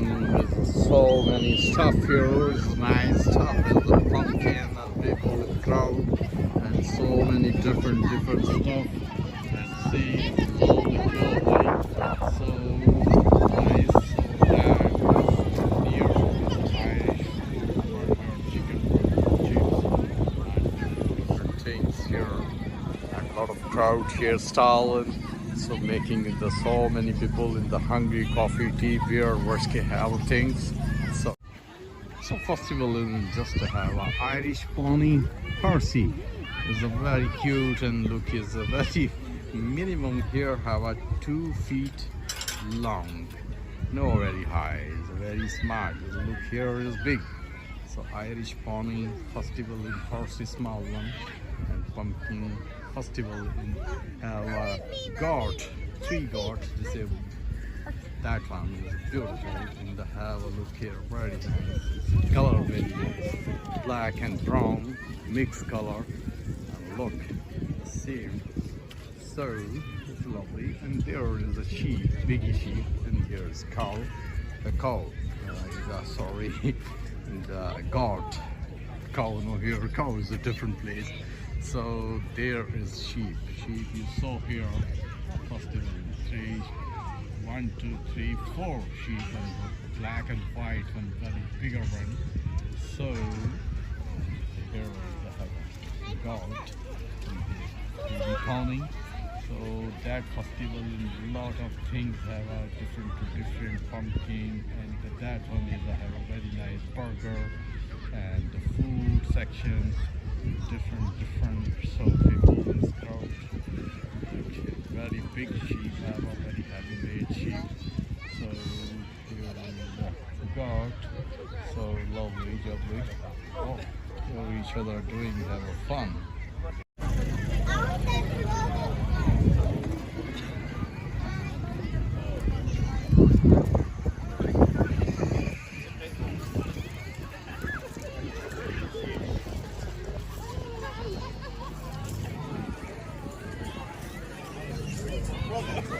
There's so many stuff here. It's nice stuff. There's a pumpkin and people in crowd and so many different stuff. Let's see. Lovely Galway. So nice. So that near Irish food, burger, chicken burger, chips, and different things here. And a lot of crowd here stalling. So making the so many people in the hungry coffee, tea, beer, whiskey, have things. So festival isn't just to have an Irish pony horsey. It's a very cute and look is a very minimum here have a 2 feet long. No very high. It's very smart. The look here is big. So Irish pony festival in horsey small one and pumpkin festival in have a goat, 3 goats. They say that one is beautiful and they have a look here very nice. Color very nice. Black and brown mixed color. And look, same. So it's lovely. And there is a sheep, biggie sheep, and here is cow. A cow. Sorry, and goat. Cow, no, here cow is a different place. So there is sheep. Sheep you saw here. Festival 1, 2, 3, 4 sheep, and black and white, one very bigger one. So here is the goat and the pony. So that festival in lot of things have a different pumpkin, and that one is have a very nice burger and the food section, different so people in this crowd. Very big sheep, have a very heavy made sheep. So here is the goat. So lovely. Oh, here each other doing have a fun.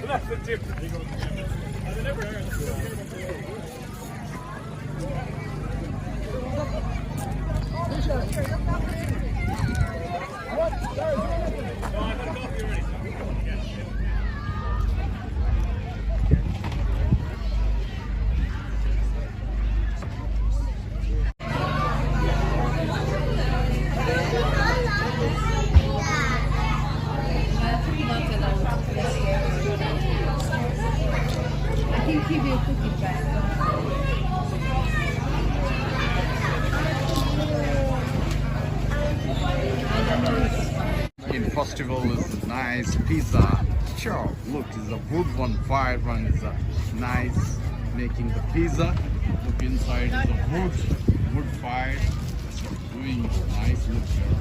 That's the difference. I've never heard Festival is a nice pizza shop. Look, it's a wood one, fire one is a nice making the pizza. Look inside is a wood fire. So doing nice look here.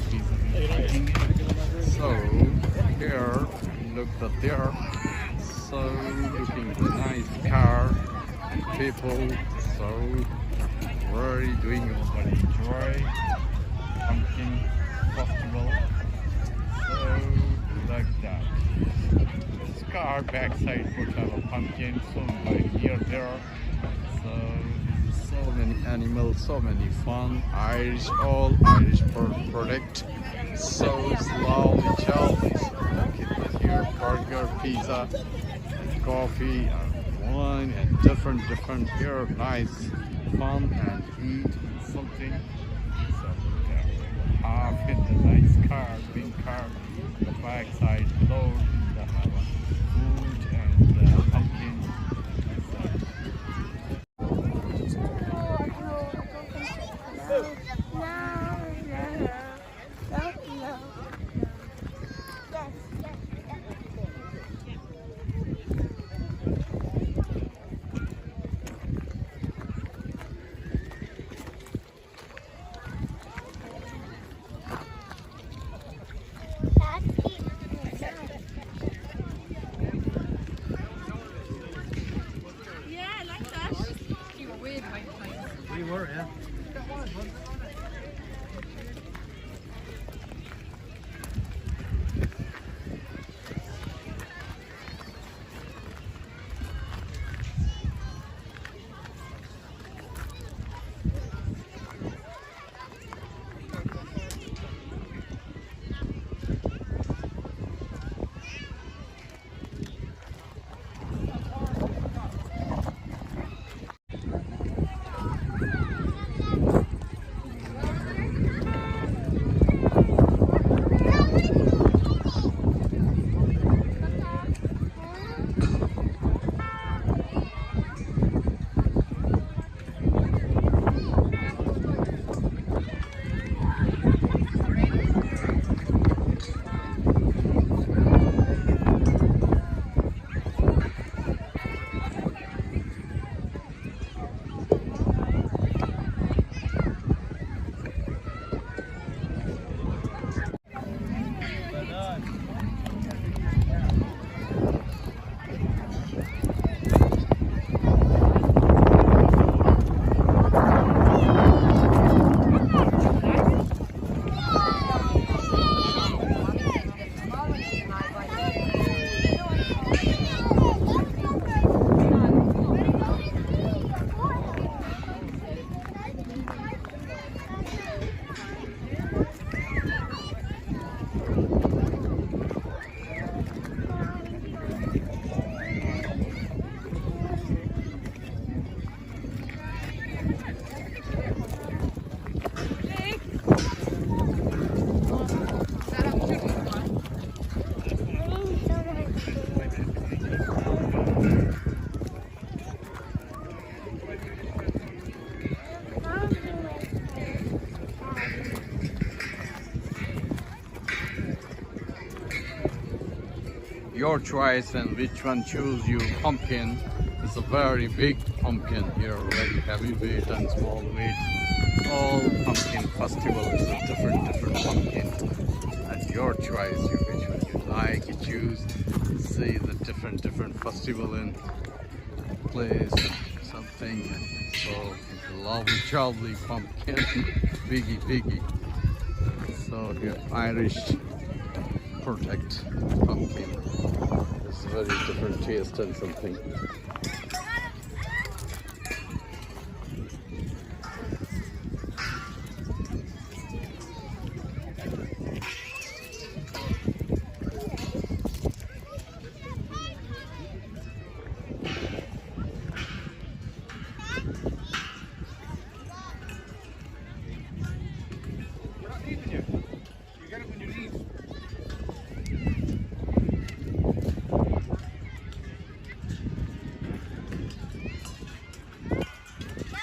Pizza is making it. So here, look at there. So looking at the nice car and people. So very doing everybody enjoy pumpkin festival. So like that. This car backside would have a pumpkin, so like near there. So many animals, so many fun. Irish, all Irish product. So it's lovely, jolly. Look here, burger, pizza, and coffee, and wine, and different here. Nice, fun, and eat something. So half in the nice car, big car. The backside load, the food and pumpkin. We were, yeah. your choice and which one choose you. Pumpkin. It's a very big pumpkin here, very heavy weight and small weight. All pumpkin festival is a different pumpkin. At your choice, which one you like, you choose. See the different festival in place, something. So lovely pumpkin, biggie. So here, Irish protect pumpkin. It's very different taste and something.